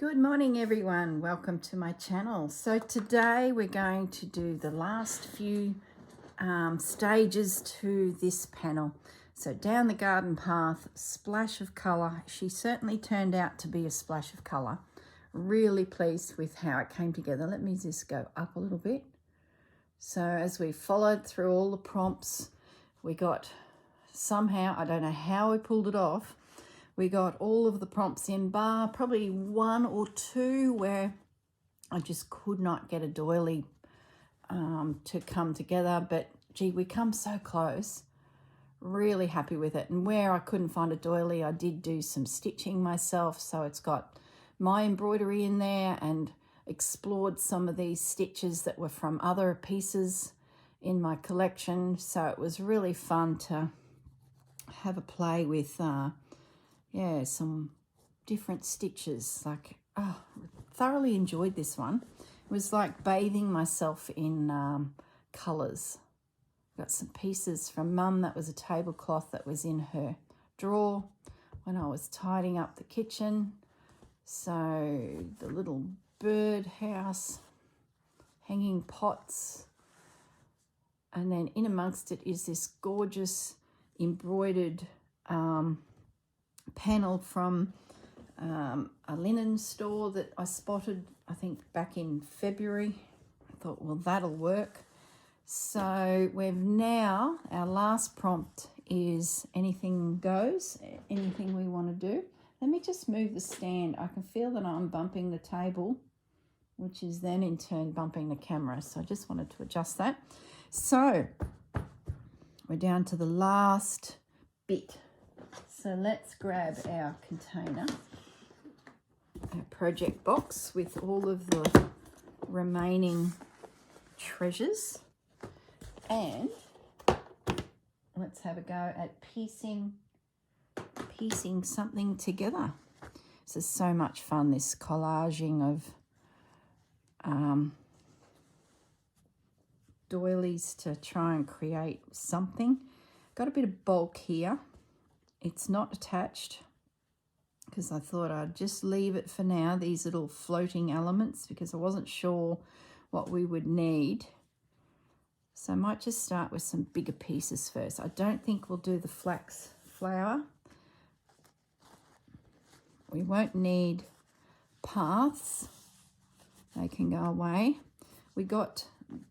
Good morning everyone, welcome to my channel. So today we're going to do the last few stages to this panel. So down the garden path, splash of colour. She certainly turned out to be a splash of colour. Really pleased with how it came together. Let me just go up a little bit. So as we followed through all the prompts, we got somehow, I don't know how we pulled it off, we got all of the prompts in, bar probably one or two where I just could not get a doily to come together. But gee, we come so close. Really happy with it. And where I couldn't find a doily, I did do some stitching myself. So it's got my embroidery in there and explored some of these stitches that were from other pieces in my collection. So it was really fun to have a play with some different stitches. Thoroughly enjoyed this one. It was like bathing myself in colours. Got some pieces from Mum. That was a tablecloth that was in her drawer when I was tidying up the kitchen. So the little bird house, hanging pots, and then in amongst it is this gorgeous embroidered panel from a linen store that I spotted, I think, back in February. I thought, well, that'll work. So we've now, our last prompt is anything goes, anything we want to do. Let me just move the stand. I can feel that I'm bumping the table, which is then in turn bumping the camera. So I just wanted to adjust that. So we're down to the last bit. So let's grab our container, our project box with all of the remaining treasures, and let's have a go at piecing something together. This is so much fun, this collaging of doilies to try and create something. Got a bit of bulk here. It's not attached because I thought I'd just leave it for now, these little floating elements, because I wasn't sure what we would need. So I might just start with some bigger pieces first. I don't think we'll do the flax flower. We won't need paths. They can go away. We got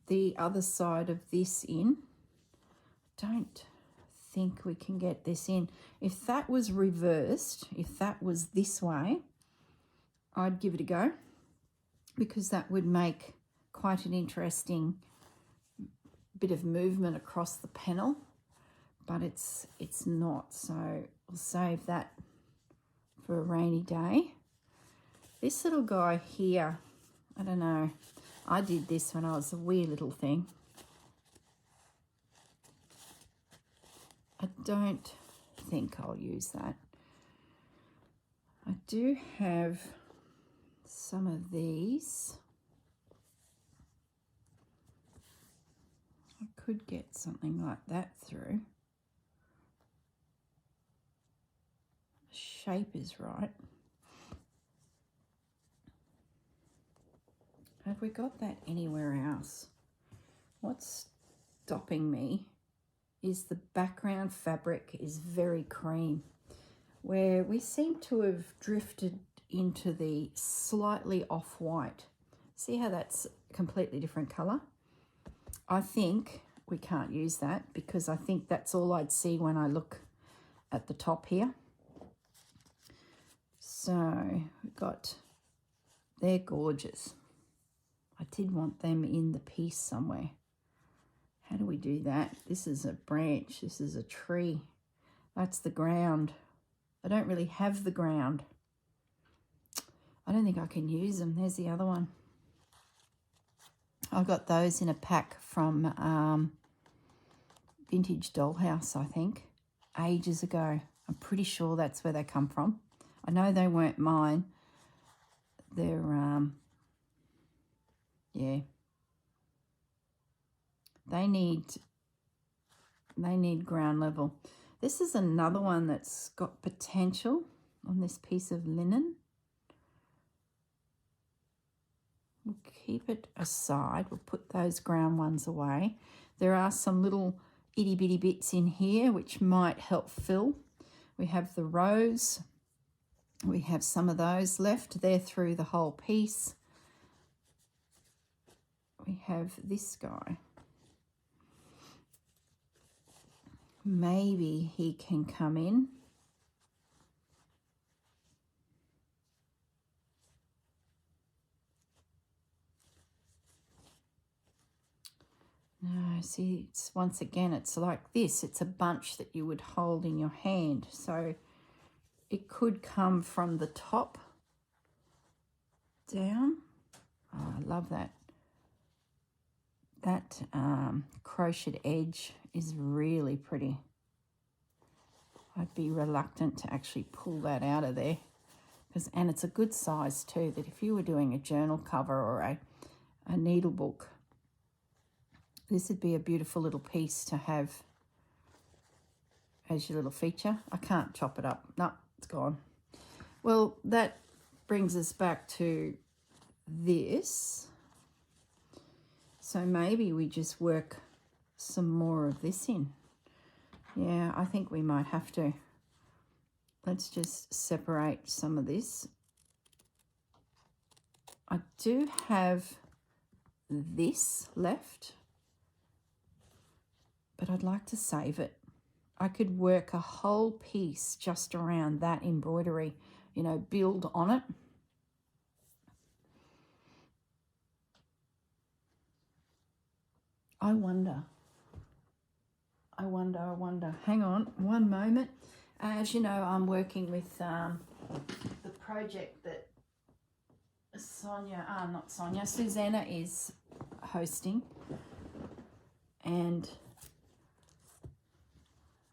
the other side of this in. Don't think we can get this in. If that was reversed, if that was this way, I'd give it a go, because that would make quite an interesting bit of movement across the panel, but it's not, so we'll save that for a rainy day. This little guy here, I don't know, I did this when I was a wee little thing. I don't think I'll use that. I do have some of these. I could get something like that through. The shape is right. Have we got that anywhere else? What's stopping me is the background fabric is very cream, where we seem to have drifted into the slightly off-white. See how that's a completely different colour? I think we can't use that, because I think that's all I'd see when I look at the top here. So we've got, they're gorgeous. I did want them in the piece somewhere. How do we do that? This is a branch. This is a tree. That's the ground. I don't really have the ground. I don't think I can use them. There's the other one. I got those in a pack from Vintage Dollhouse, I think, ages ago. I'm pretty sure that's where they come from. I know they weren't mine. They're, yeah. They need ground level. This is another one that's got potential on this piece of linen. We'll keep it aside. We'll put those ground ones away. There are some little itty bitty bits in here which might help fill. We have the rose. We have some of those left there through the whole piece. We have this guy. Maybe he can come in. No, see, it's once again, it's like this. It's a bunch that you would hold in your hand. So it could come from the top down. Oh, I love that. That crocheted edge is really pretty. I'd be reluctant to actually pull that out of there. And it's a good size too, that if you were doing a journal cover or a needle book, this would be a beautiful little piece to have as your little feature. I can't chop it up. No, it's gone. Well, that brings us back to this. So maybe we just work some more of this in. Yeah, I think we might have to. Let's just separate some of this. I do have this left, but I'd like to save it. I could work a whole piece just around that embroidery, you know, build on it. I wonder. Hang on one moment. As you know, I'm working with the project that Susanna is hosting. And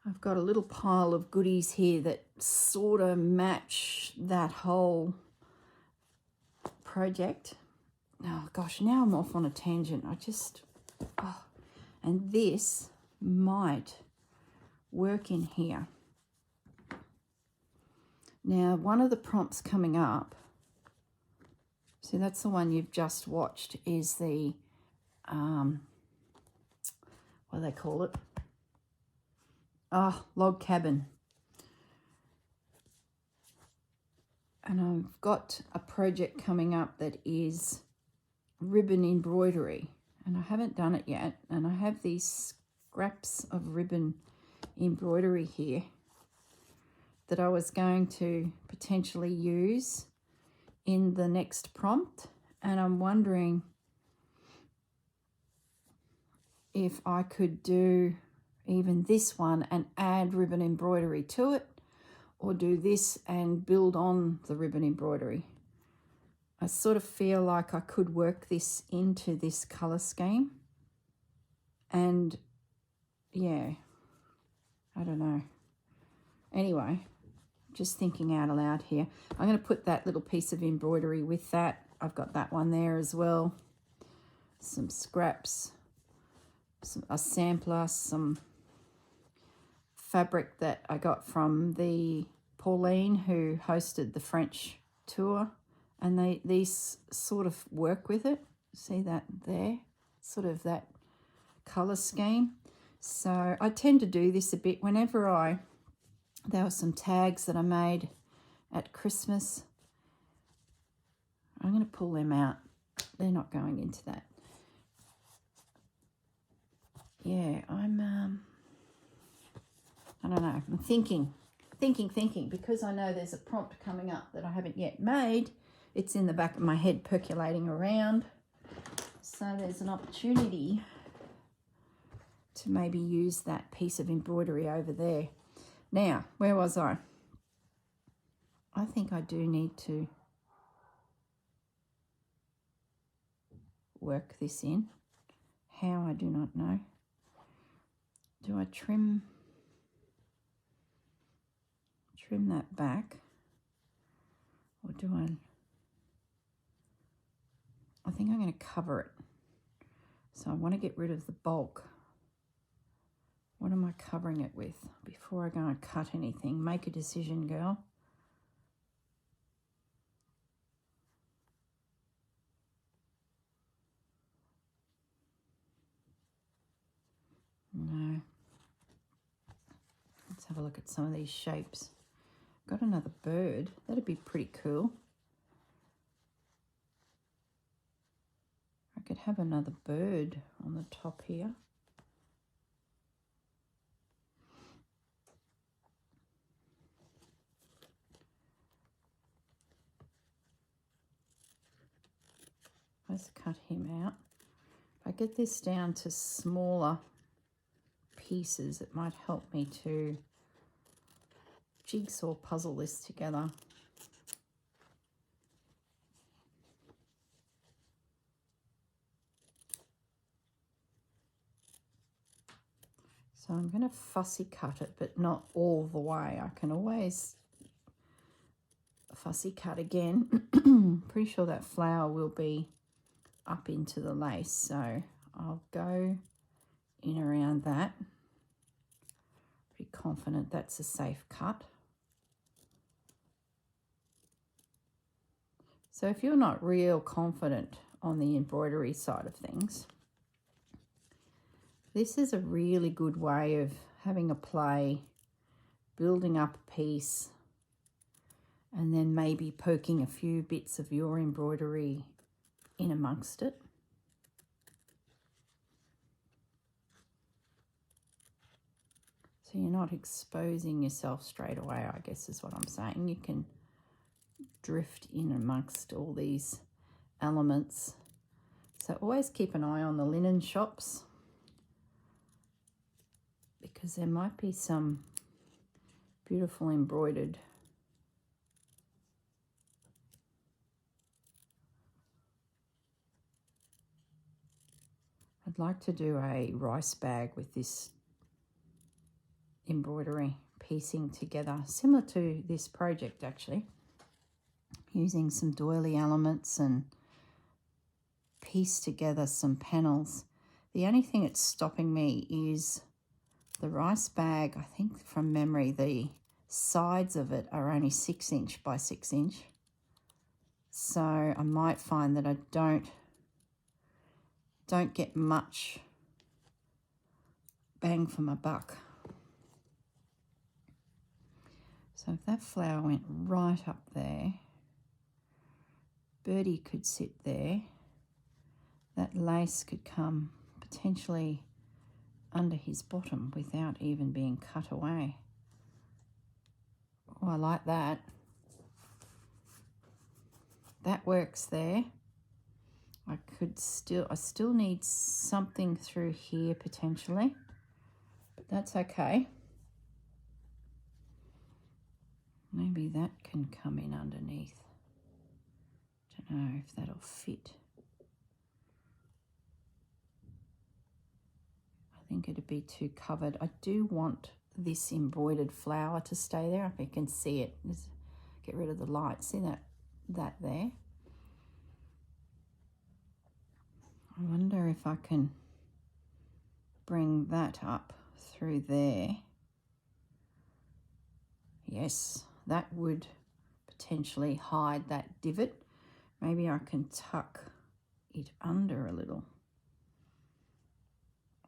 I've got a little pile of goodies here that sort of match that whole project. Oh gosh, now I'm off on a tangent. And this might work in here. Now, one of the prompts coming up, see, that's the one you've just watched, is the, what do they call it? Log cabin. And I've got a project coming up that is ribbon embroidery, and I haven't done it yet. And I have these scraps of ribbon embroidery here that I was going to potentially use in the next prompt, and I'm wondering if I could do even this one and add ribbon embroidery to it, or do this and build on the ribbon embroidery. I sort of feel like I could work this into this colour scheme, and yeah, I don't know. Anyway, just thinking out aloud here. I'm going to put that little piece of embroidery with that. I've got that one there as well. Some scraps, a sampler, some fabric that I got from the Pauline who hosted the French tour, and these sort of work with it. See that there? Sort of that colour scheme. So I tend to do this a bit whenever there were some tags that I made at Christmas. I'm going to pull them out. They're not going into that. Yeah, I don't know. I'm thinking, because I know there's a prompt coming up that I haven't yet made. It's in the back of my head percolating around. So there's an opportunity to maybe use that piece of embroidery over there. Now, where was I? I think I do need to work this in. How, I do not know. Do I trim that back? Or do I think I'm going to cover it. So I want to get rid of the bulk. What am I covering it with? Before I go and cut anything, make a decision, girl. know. Let's have a look at some of these shapes. Got another bird. That'd be pretty cool. I could have another bird on the top here. Let's cut him out. If I get this down to smaller pieces, it might help me to jigsaw puzzle this together. So I'm going to fussy cut it, but not all the way. I can always fussy cut again. Pretty sure that flower will be up into the lace, so I'll go in around that. Pretty confident that's a safe cut. So if you're not real confident on the embroidery side of things, this is a really good way of having a play, building up a piece, and then maybe poking a few bits of your embroidery in amongst it. So you're not exposing yourself straight away, I guess is what I'm saying. You can drift in amongst all these elements. So always keep an eye on the linen shops, because there might be some beautiful embroidered I'd like to do a rice bag with this embroidery piecing together, similar to this project actually, using some doily elements and piece together some panels. The only thing that's stopping me is the rice bag. I think from memory the sides of it are only 6 inch by 6 inch, so I might find that I don't get much bang for my buck. So if that flower went right up there, birdie could sit there, that lace could come potentially under his bottom without even being cut away. Oh, I like that. That works there. I still need something through here potentially, but that's okay. Maybe that can come in underneath. Don't know if that'll fit. I think it'd be too covered. I do want this embroidered flower to stay there. If you can see it, just get rid of the light. See that there? I wonder if I can bring that up through there. Yes, that would potentially hide that divot. Maybe I can tuck it under a little.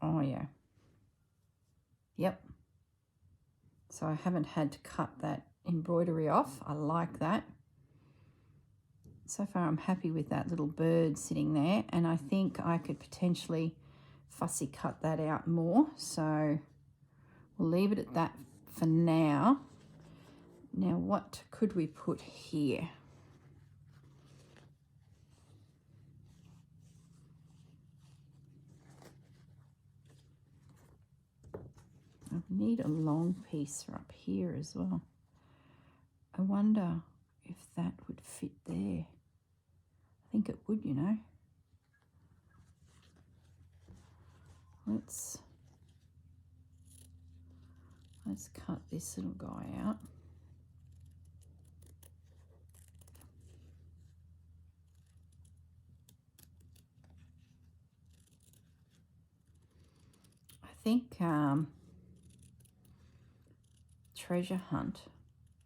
Oh yeah. Yep. So I haven't had to cut that embroidery off. I like that. So far I'm happy with that little bird sitting there, and I think I could potentially fussy cut that out more. So we'll leave it at that for now. Now what could we put here? I need a long piece up here as well. I wonder if that would fit there. I think it would, you know. Let's cut this little guy out. I think treasure hunt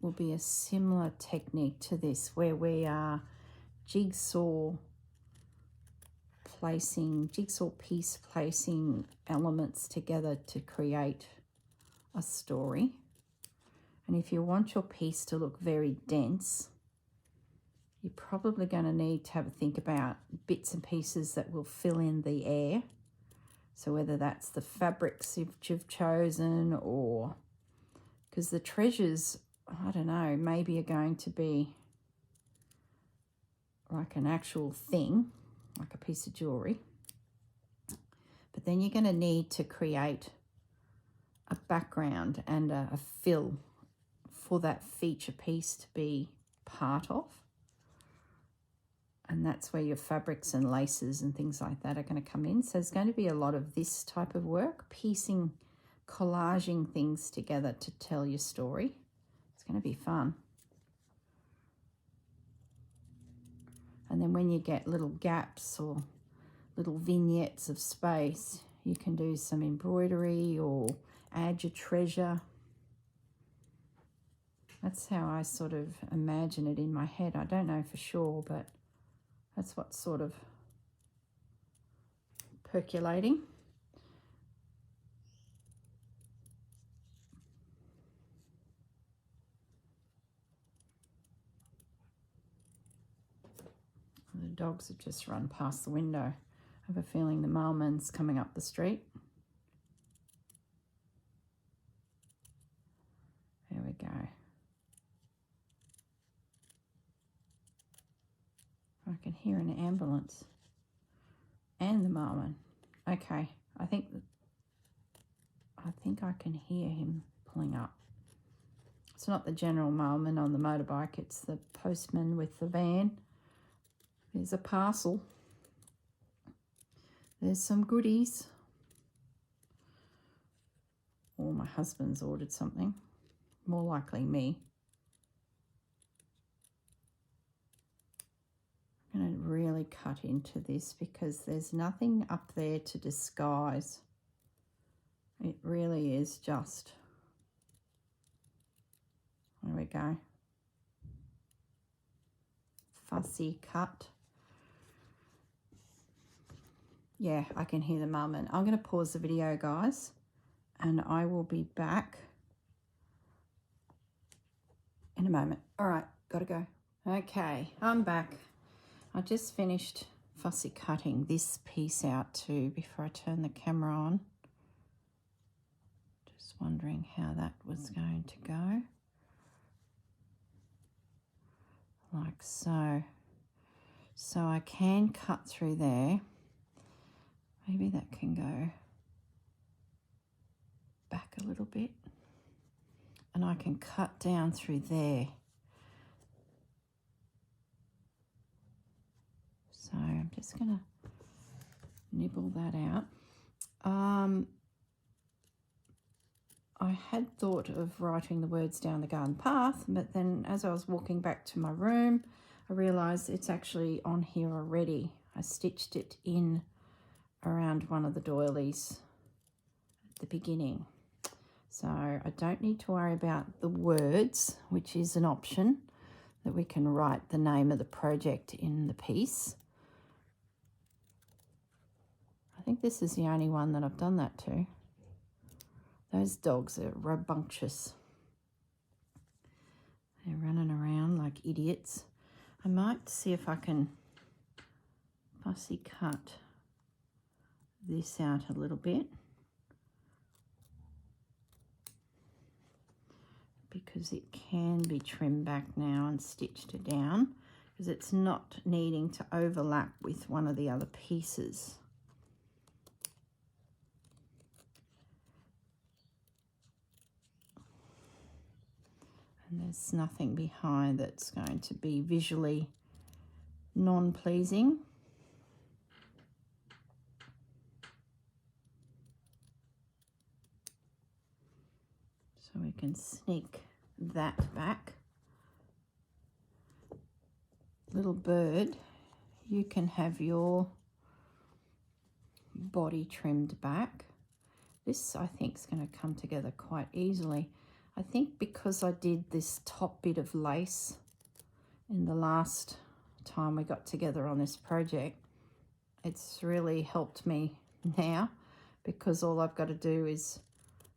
will be a similar technique to this, where we are jigsaw placing, jigsaw piece placing elements together to create a story. And if you want your piece to look very dense, you're probably going to need to have a think about bits and pieces that will fill in the air. So whether that's the fabrics you've chosen, or because the treasures, I don't know, maybe are going to be like an actual thing, like a piece of jewellery. But then you're going to need to create a background and a fill for that feature piece to be part of. And that's where your fabrics and laces and things like that are going to come in. So there's going to be a lot of this type of work, piecing, collaging things together to tell your story. It's going to be fun. And then when you get little gaps or little vignettes of space, you can do some embroidery or add your treasure. That's how I sort of imagine it in my head. I don't know for sure, but that's what's sort of percolating. The dogs have just run past the window. I have a feeling the mailman's coming up the street. There we go. I can hear an ambulance and the mailman. Okay, I think I can hear him pulling up. It's not the general mailman on the motorbike, it's the postman with the van. There's a parcel. There's some goodies. Or my husband's ordered something. More likely me. I'm going to really cut into this because there's nothing up there to disguise. It really is just... There we go. Fussy cut. Yeah, I can hear the mum, and I'm going to pause the video, guys, and I will be back in a moment. All right, gotta go. Okay, I'm back. I just finished fussy cutting this piece out too before I turn the camera on. Just wondering how that was going to go. Like so. So I can cut through there. Maybe that can go back a little bit. And I can cut down through there. So I'm just going to nibble that out. I had thought of writing the words down the garden path, but then as I was walking back to my room, I realised it's actually on here already. I stitched it in around one of the doilies at the beginning. So I don't need to worry about the words, which is an option that we can write the name of the project in the piece. I think this is the only one that I've done that to. Those dogs are rambunctious. They're running around like idiots. I might see if I can fussy cut this out a little bit, because it can be trimmed back now and stitched down, because it's not needing to overlap with one of the other pieces. And there's nothing behind that's going to be visually non-pleasing. So we can sneak that back. Little bird, you can have your body trimmed back. This, I think, is going to come together quite easily. I think because I did this top bit of lace in the last time we got together on this project, It's really helped me now because all I've got to do is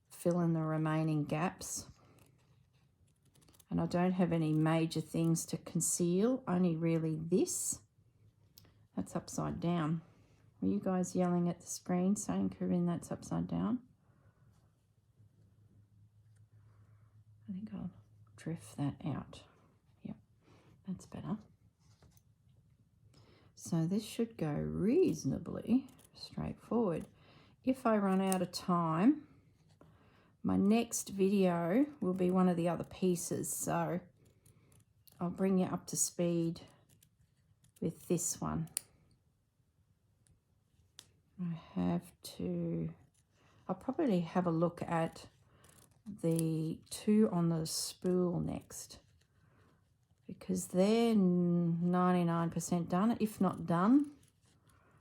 fill in the remaining gaps. And I don't have any major things to conceal, only really this. That's upside down. Were you guys yelling at the screen saying, Corrine, that's upside down? I think I'll drift that out. Yep, that's better. So this should go reasonably straightforward. If I run out of time, my next video will be one of the other pieces, so I'll bring you up to speed with this one. I'll probably have a look at the two on the spool next, because they're 99% done, if not done.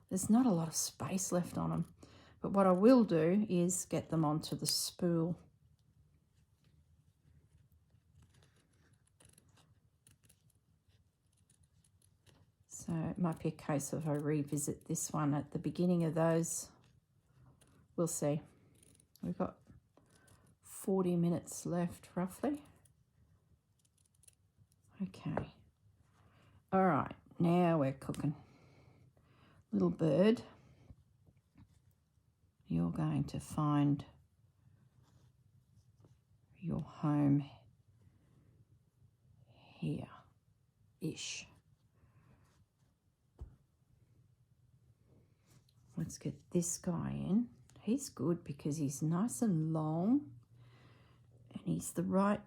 There's not a lot of space left on them. But what I will do is get them onto the spool. So it might be a case of I revisit this one at the beginning of those. We'll see. We've got 40 minutes left roughly. Okay. All right, now we're cooking. Little bird, you're going to find your home here-ish. Let's get this guy in. He's good because he's nice and long and he's the right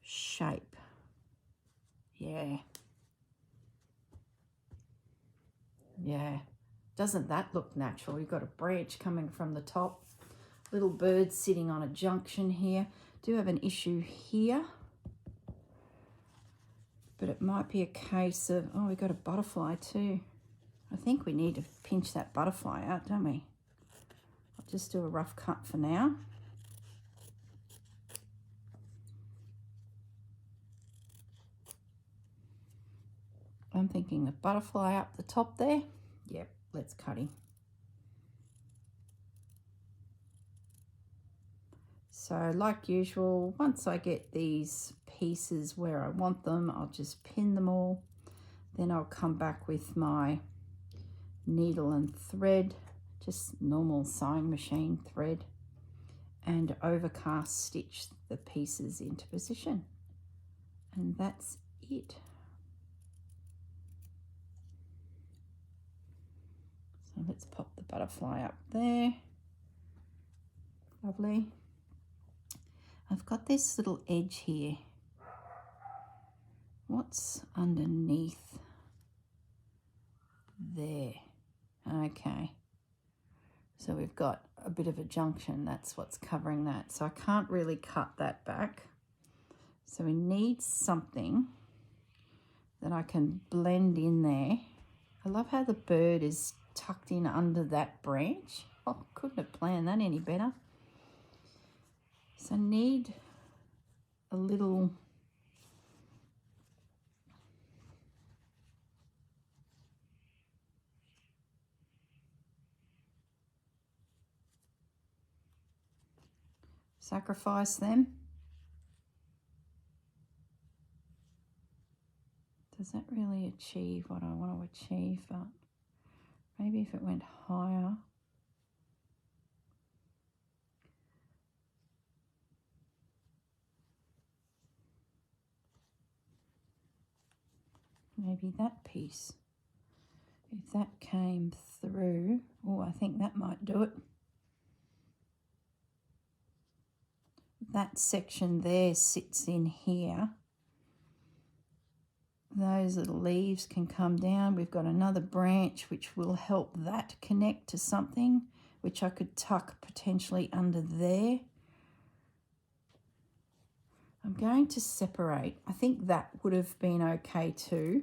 shape. Yeah. Yeah. Doesn't that look natural? You've got a branch coming from the top. Little bird sitting on a junction here. Do have an issue here. But it might be a case of, oh, we've got a butterfly too. I think we need to pinch that butterfly out, don't we? I'll just do a rough cut for now. I'm thinking the butterfly up the top there. Yep, let's cut him. So like usual, once I get these pieces where I want them, I'll just pin them all. Then I'll come back with my needle and thread, just normal sewing machine thread, and overcast stitch the pieces into position. And that's it. So let's pop the butterfly up there. Lovely. I've got this little edge here. What's underneath there? Okay. So we've got a bit of a junction. That's what's covering that. So I can't really cut that back. So we need something that I can blend in there. I love how the bird is tucked in under that branch. Oh, couldn't have planned that any better. So I need a little sacrifice them. Does that really achieve what I want to achieve? But maybe if it went higher. Maybe that piece. If that came through, oh, I think that might do it. That section there sits in here. Those little leaves can come down. We've got another branch which will help that connect to something, which I could tuck potentially under there. I'm going to separate. I think that would have been okay too,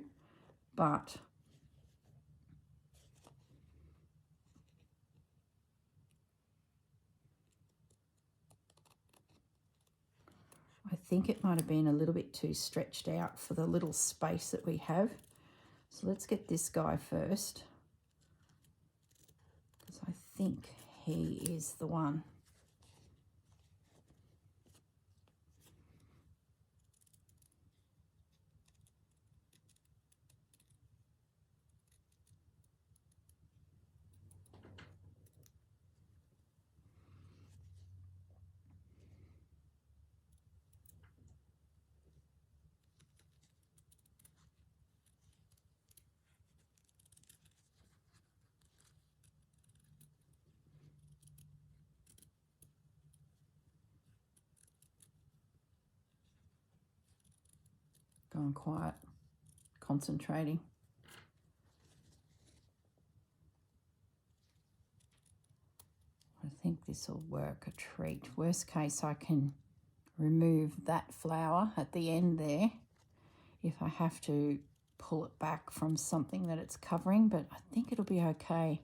but I think it might have been a little bit too stretched out for the little space that we have. So let's get this guy first, because I think he is the one. Going quiet, concentrating. I think this will work a treat. Worst case, I can remove that flower at the end there if I have to pull it back from something that it's covering, but I think it'll be okay.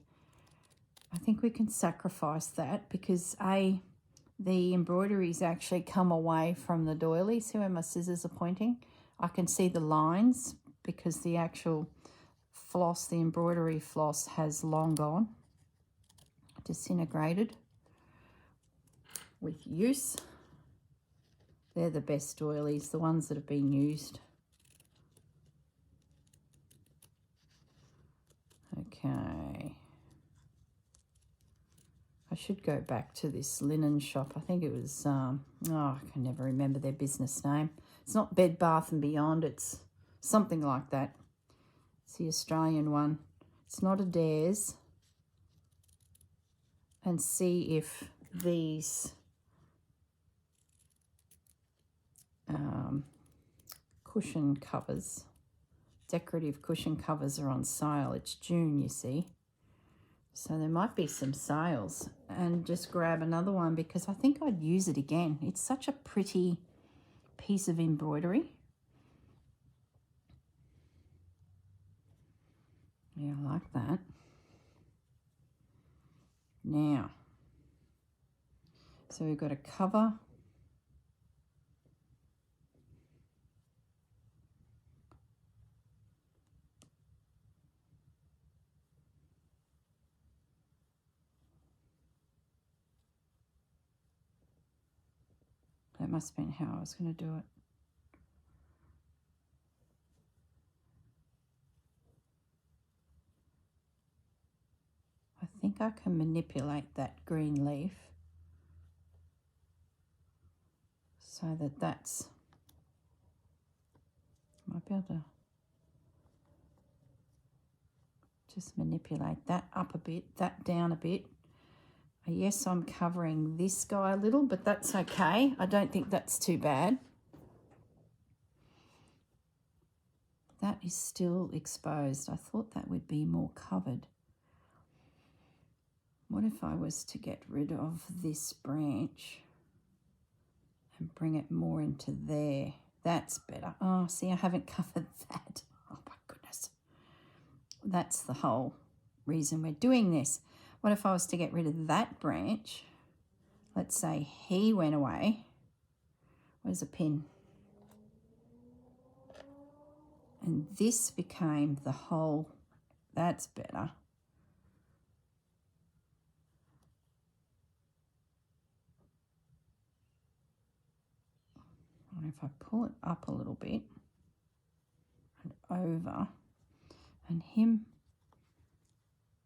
I think we can sacrifice that because the embroideries actually come away from the doily. See where my scissors are pointing? I can see the lines because the actual floss, the embroidery floss, has long gone, disintegrated with use. They're the best doilies, the ones that have been used. Okay. I should go back to this linen shop. I think it was, I can never remember their business name. It's not Bed Bath and Beyond, it's something like that. It's the Australian one. It's not Adair's. And see if these cushion covers, decorative cushion covers, are on sale. It's June, you see. So there might be some sales, and just grab another one because I think I'd use it again. It's such a pretty piece of embroidery. Yeah, I like that. Now, so we've got a cover. That must have been how I was going to do it. I think I can manipulate that green leaf so that that's, might be able to just manipulate that up a bit, that down a bit. Yes, I'm covering this guy a little, but that's okay. I don't think that's too bad. That is still exposed. I thought that would be more covered. What if I was to get rid of this branch and bring it more into there? That's better. Oh, see, I haven't covered that. Oh, my goodness. That's the whole reason we're doing this. What if I was to get rid of that branch? Let's say he went away. Where's a pin? And this became the whole. That's better. And if I pull it up a little bit and over, and him,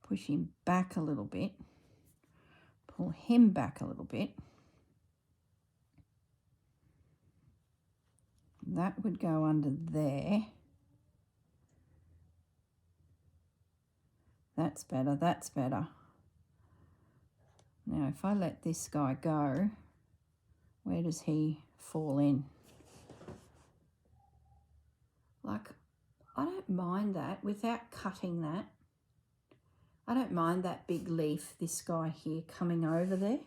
push him back a little bit, pull him back a little bit, that would go under there. That's better, that's better. Now if I let this guy go, where does he fall in? Like, I don't mind that without cutting that. I don't mind that big leaf, this guy here, coming over there.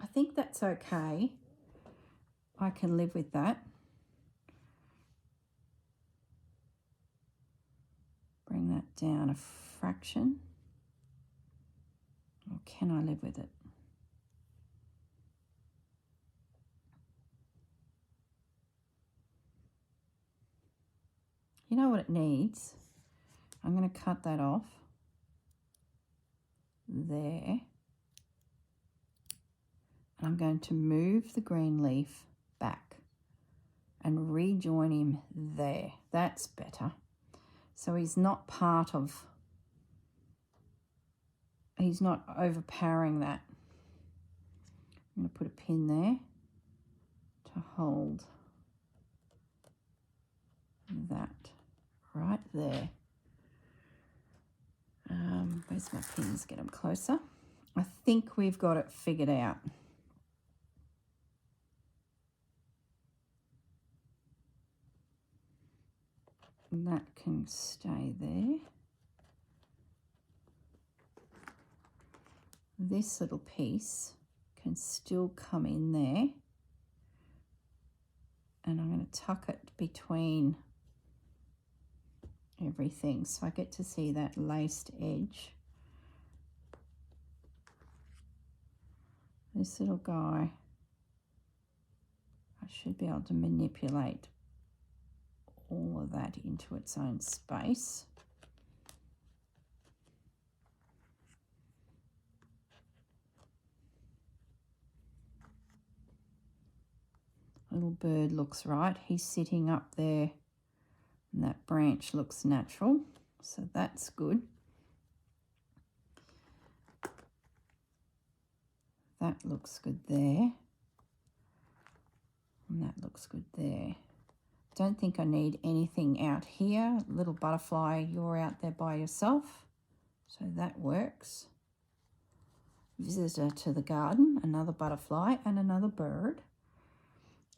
I think that's okay. I can live with that. Bring that down a fraction. Or can I live with it? you know what it needs? I'm going to cut that off there. I'm going to move the green leaf back and rejoin him there. That's better. So he's not part of, he's not overpowering that. I'm going to put a pin there to hold that right there. Where's my pins? Get them closer. I think we've got it figured out. And that can stay there. This little piece can still come in there. And I'm going to tuck it between everything so I get to see that laced edge. This little guy, I should be able to manipulate all of that into its own space. Little bird looks right. He's sitting up there and that branch looks natural, so that's good. That looks good there. And that looks good there. Don't think I need anything out here. Little butterfly, you're out there by yourself. So that works. Visitor to the garden, another butterfly and another bird.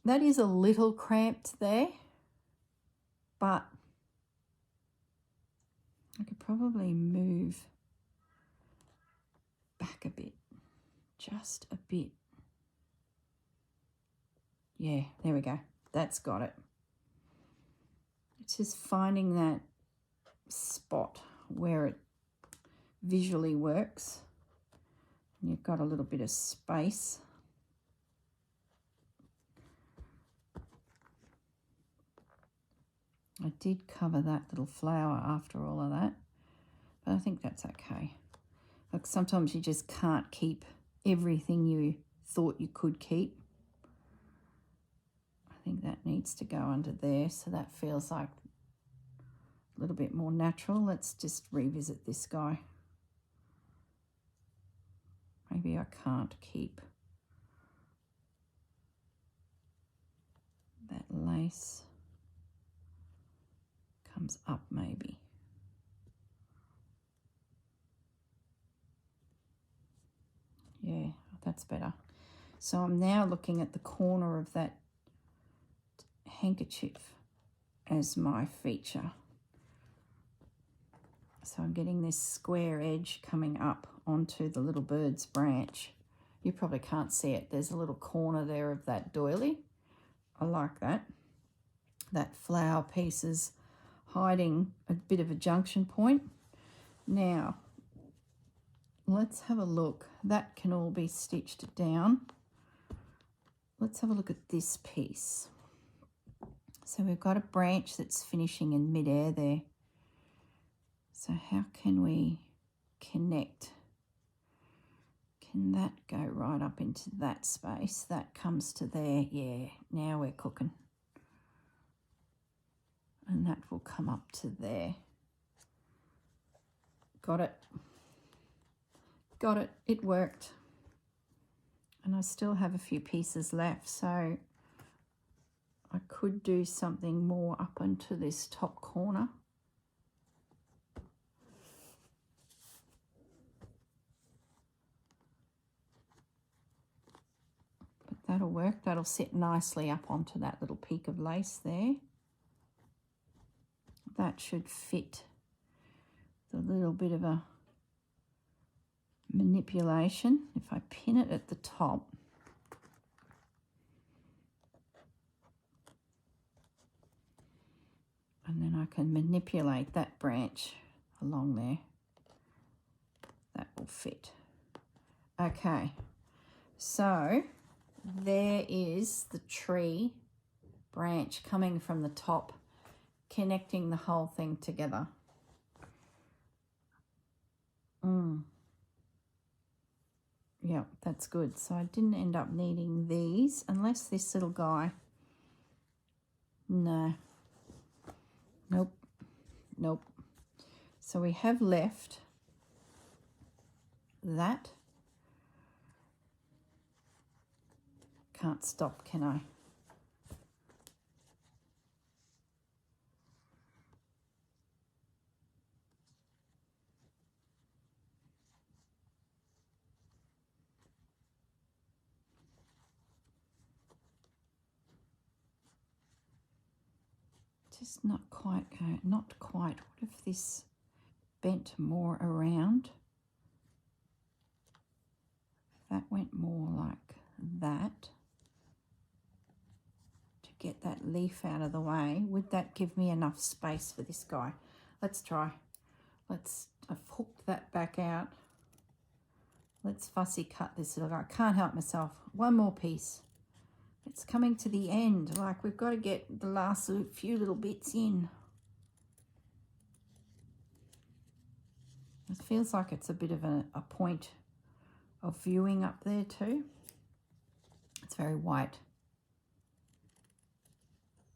That is a little cramped there, but I could probably move back a bit, just a bit. Yeah, there we go. That's got it. It's just finding that spot where it visually works. And you've got a little bit of space. I did cover that little flower after all of that, but I think that's okay. Like sometimes you just can't keep everything you thought you could keep. I think that needs to go under there, so that feels like a little bit more natural. Let's just revisit this guy. Maybe I can't keep that lace. Comes up maybe. Yeah, that's better. So I'm now looking at the corner of that handkerchief as my feature. So I'm getting this square edge coming up onto the little bird's branch. You probably can't see it. There's a little corner there of that doily. I like that. That flower piece is hiding a bit of a junction point. Now, let's have a look. That can all be stitched down. Let's have a look at this piece. So we've got a branch that's finishing in midair there. So how can we connect? Can that go right up into that space? That comes to there. Yeah, now we're cooking. And that will come up to there. Got it. Got it. It worked. And I still have a few pieces left, so I could do something more up into this top corner. But that'll work. That'll sit nicely up onto that little peak of lace there. That should fit with a little bit of a manipulation. If I pin it at the top, and then I can manipulate that branch along there, that will fit. Okay, so there is the tree branch coming from the top, connecting the whole thing together. Yeah, that's good. So I didn't end up needing these, unless this little guy. No. Nope. Nope. So we have left that. Can't stop, can I? Just not quite going, not quite. What if this bent more around? If that went more like that, to get that leaf out of the way, would that give me enough space for this guy? Let's try. I've hooked that back out. Let's fussy cut this little guy. I can't help myself. One more piece. It's coming to the end. Like, we've got to get the last few little bits in. It feels like it's a bit of a point of viewing up there too. It's very white.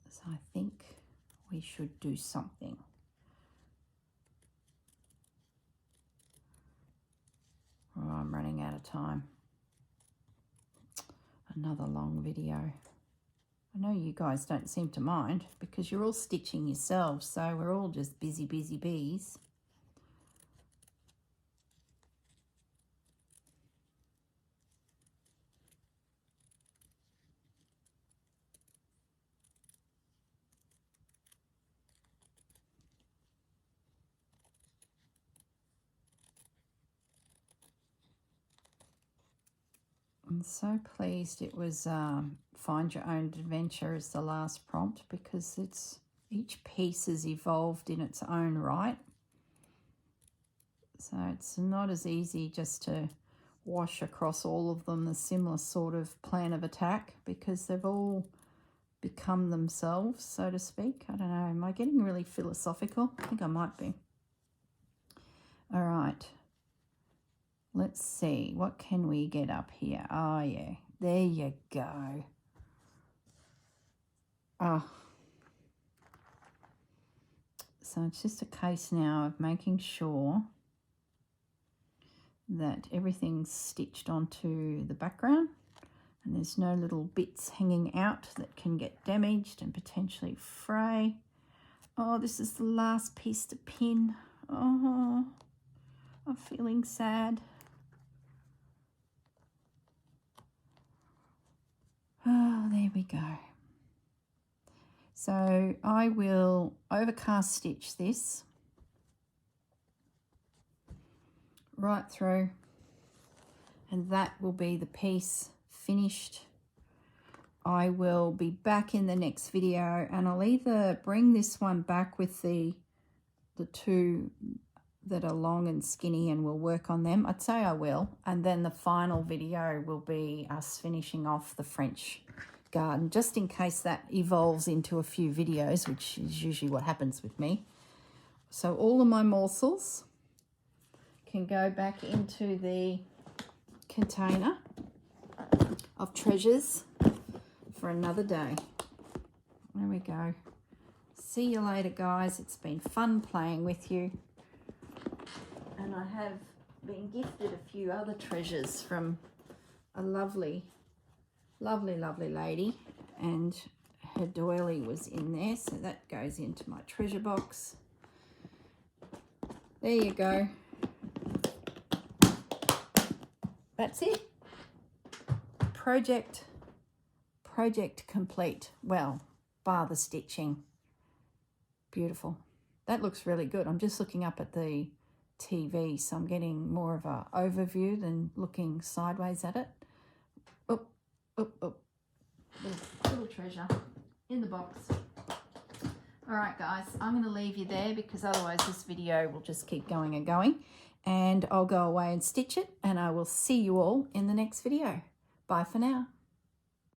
So I think we should do something. Oh, I'm running out of time. Another long video. I know you guys don't seem to mind because you're all stitching yourselves, so we're all just busy bees. I'm so pleased it was Find Your Own Adventure as the last prompt, because each piece is evolved in its own right. So it's not as easy just to wash across all of them the similar sort of plan of attack, because they've all become themselves, so to speak. I don't know, am I getting really philosophical? I think I might be. All right. Let's see, what can we get up here? Oh, yeah, there you go. Oh. So it's just a case now of making sure that everything's stitched onto the background and there's no little bits hanging out that can get damaged and potentially fray. Oh, this is the last piece to pin. Oh, I'm feeling sad. Oh, there we go. So I will overcast stitch this right through, and that will be the piece finished. I will be back in the next video, and I'll either bring this one back with the two that are long and skinny, and we'll work on them. I'd say I will. And then the final video will be us finishing off the French garden, just in case that evolves into a few videos, which is usually what happens with me. So all of my morsels can go back into the container of treasures for another day. There we go. See you later, guys. It's been fun playing with you. And I have been gifted a few other treasures from a lovely lady, and her doily was in there, so that goes into my treasure box. There you go. That's it. Project complete. Well, bar the stitching. Beautiful. That looks really good. I'm just looking up at the TV, so I'm getting more of an overview than looking sideways at it. Oh, little treasure in the box. All right, guys, I'm going to leave you there because otherwise this video will just keep going and going, and I'll go away and stitch it, and I will see you all in the next video. Bye for now.